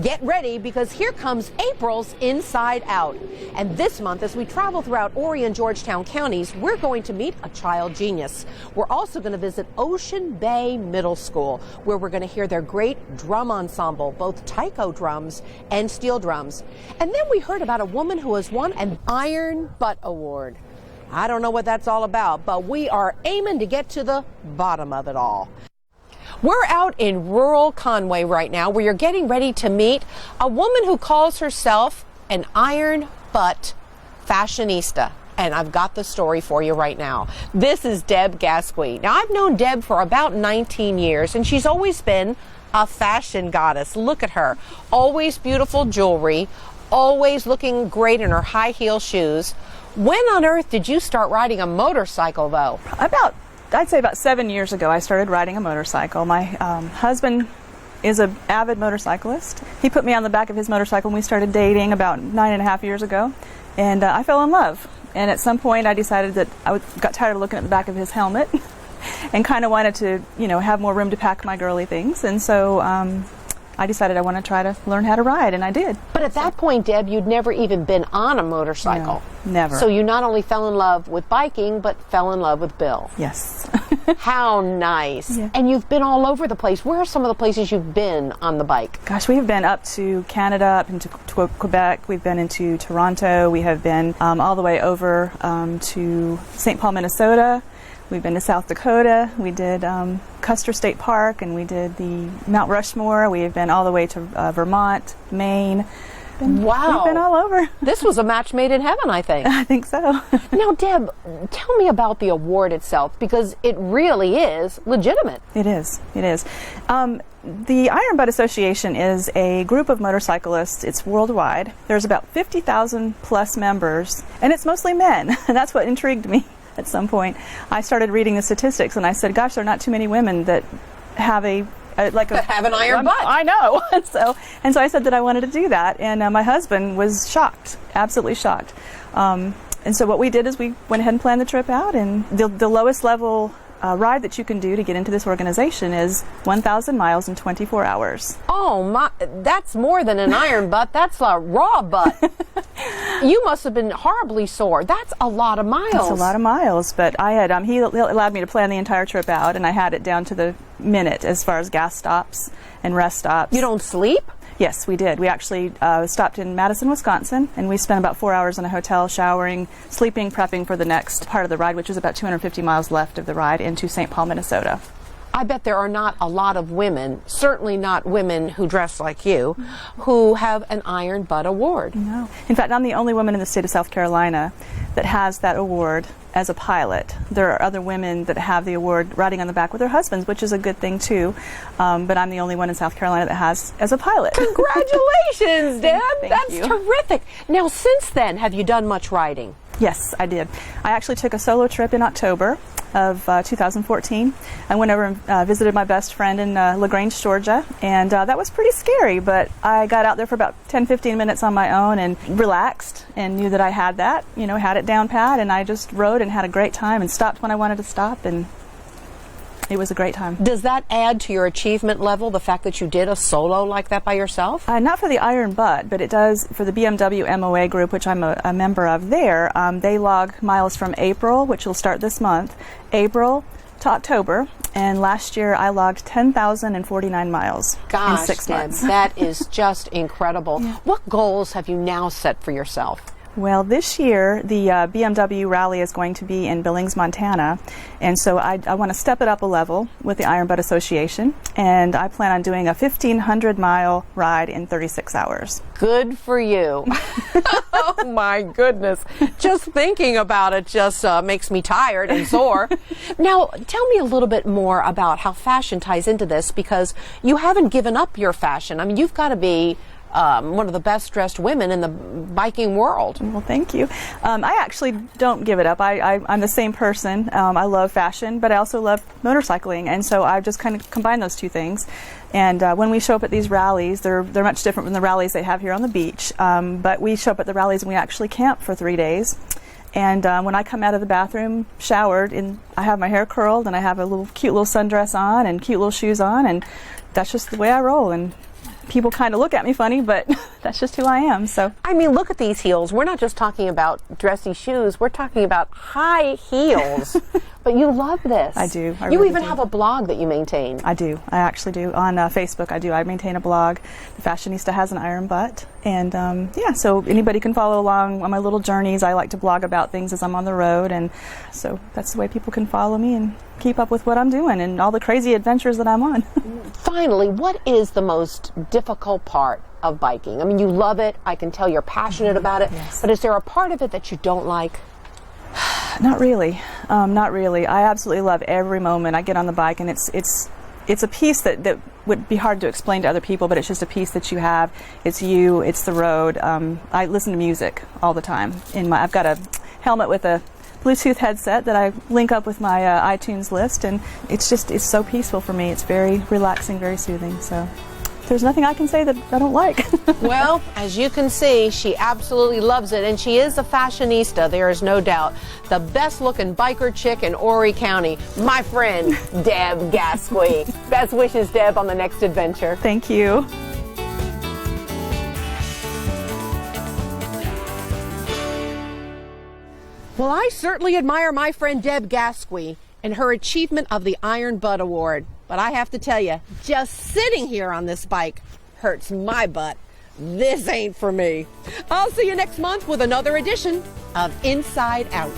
Get ready, because here comes April's Inside Out. And this month, as we travel throughout Horry and Georgetown counties, we're going to meet a child genius. We're also going to visit Ocean Bay Middle School, where we're going to hear their great drum ensemble, both taiko drums and steel drums. And then we heard about a woman who has won an Iron Butt Award. I don't know what that's all about, but we are aiming to get to the bottom of it all. We're out in rural Conway right now, where you're getting ready to meet a woman who calls herself an iron butt fashionista. And I've got the story for you right now. This is Deb Gasquet. Now, I've known Deb for about 19 years, and she's always been a fashion goddess. Look at her. Always beautiful jewelry, always looking great in her high heel shoes. When on earth did you start riding a motorcycle, though? I'd say about 7 years ago, I started riding a motorcycle. My husband is an avid motorcyclist. He put me on the back of his motorcycle when we started dating about 9.5 years ago, and I fell in love. And at some point, I decided that I got tired of looking at the back of his helmet and kind of wanted to, have more room to pack my girly things. And so I decided I want to try to learn how to ride, and I did. But at that point, Deb, you'd never even been on a motorcycle. No, never. So you not only fell in love with biking, but fell in love with Bill. Yes. How nice. Yeah. And you've been all over the place. Where are some of the places you've been on the bike? Gosh, we've been up to Canada, up into Quebec. We've been into Toronto. We have been all the way over to St. Paul, Minnesota. We've been to South Dakota. We did Custer State Park, and we did the Mount Rushmore. We have been all the way to Vermont, Maine. Wow. We've been all over. This was a match made in heaven, I think. I think so. Now, Deb, tell me about the award itself, because it really is legitimate. It is. It is. The Iron Butt Association is a group of motorcyclists. It's worldwide. There's about 50,000 plus members, and it's mostly men. And that's what intrigued me. At some point, I started reading the statistics, and I said, "Gosh, there are not too many women that have an iron butt." I know. and so I said that I wanted to do that, and my husband was shocked, absolutely shocked. And so what we did is we went ahead and planned the trip out, and the lowest level ride that you can do to get into this organization is 1,000 miles in 24 hours. Oh my! That's more than an iron butt. That's a raw butt. You must have been horribly sore. That's a lot of miles. That's a lot of miles, but I had he allowed me to plan the entire trip out, and I had it down to the minute as far as gas stops and rest stops. You don't sleep? Yes, we did. We actually stopped in Madison, Wisconsin, and we spent about 4 hours in a hotel showering, sleeping, prepping for the next part of the ride, which is about 250 miles left of the ride into St. Paul, Minnesota. I bet there are not a lot of women, certainly not women who dress like you, who have an Iron Butt Award. No. In fact, I'm the only woman in the state of South Carolina that has that award as a pilot. There are other women that have the award riding on the back with their husbands, which is a good thing too. But I'm the only one in South Carolina that has as a pilot. Congratulations, Deb. That's you. terrific. Now, since then, have you done much riding? Yes, I did. I actually took a solo trip in October of 2014. I went over and visited my best friend in LaGrange, Georgia, and that was pretty scary, but I got out there for about 10-15 minutes on my own and relaxed and knew that I had that, had it down pat, and I just rode and had a great time and stopped when I wanted to stop, and it was a great time. Does that add to your achievement level, the fact that you did a solo like that by yourself? Not for the Iron Butt, but it does for the BMW MOA group, which I'm a member of there. They log miles from April, which will start this month, April to October, and last year I logged 10,049 miles in 6 months. That is just incredible. Yeah. What goals have you now set for yourself? Well, this year the BMW rally is going to be in Billings, Montana, and so I want to step it up a level with the Iron Butt Association, and I plan on doing a 1,500-mile ride in 36 hours. Good for you. Oh my goodness. Just thinking about it just makes me tired and sore. Now, tell me a little bit more about how fashion ties into this, because you haven't given up your fashion. I mean, you've got to be one of the best dressed women in the biking world. Well, thank you. I actually don't give it up. I'm the same person. I love fashion, but I also love motorcycling, and so I've just kind of combined those two things. And when we show up at these rallies, they're much different from the rallies they have here on the beach. But we show up at the rallies and we actually camp for 3 days. And when I come out of the bathroom, showered, and I have my hair curled, and I have a cute little sundress on and cute little shoes on, and that's just the way I roll. And people kind of look at me funny, but that's just who I am. So I mean, look at these heels. We're not just talking about dressy shoes. We're talking about high heels. But you love this. I do. I you really even do. have a blog that you maintain. I do. I actually do. On Facebook, I do. I maintain a blog. The Fashionista has an iron butt. And yeah, so anybody can follow along on my little journeys. I like to blog about things as I'm on the road. And so that's the way people can follow me and keep up with what I'm doing and all the crazy adventures that I'm on. Finally, what is the most difficult part of biking? I mean, you love it. I can tell you're passionate about it. Yes. But is there a part of it that you don't like? Not really. Not really. I absolutely love every moment I get on the bike, and it's a piece that would be hard to explain to other people, but it's just a piece that you have. It's you. It's the road. I listen to music all the time. I've got a helmet with a Bluetooth headset that I link up with my iTunes list, and it's so peaceful for me. It's very relaxing, very soothing. So there's nothing I can say that I don't like. Well, as you can see, she absolutely loves it, and she is a fashionista, there is no doubt. The best looking biker chick in Horry County, my friend, Deb Gasquet. Best wishes, Deb, on the next adventure. Thank you. Well, I certainly admire my friend Deb Gasquet and her achievement of the Iron Butt Award. But I have to tell you, just sitting here on this bike hurts my butt. This ain't for me. I'll see you next month with another edition of Inside Out.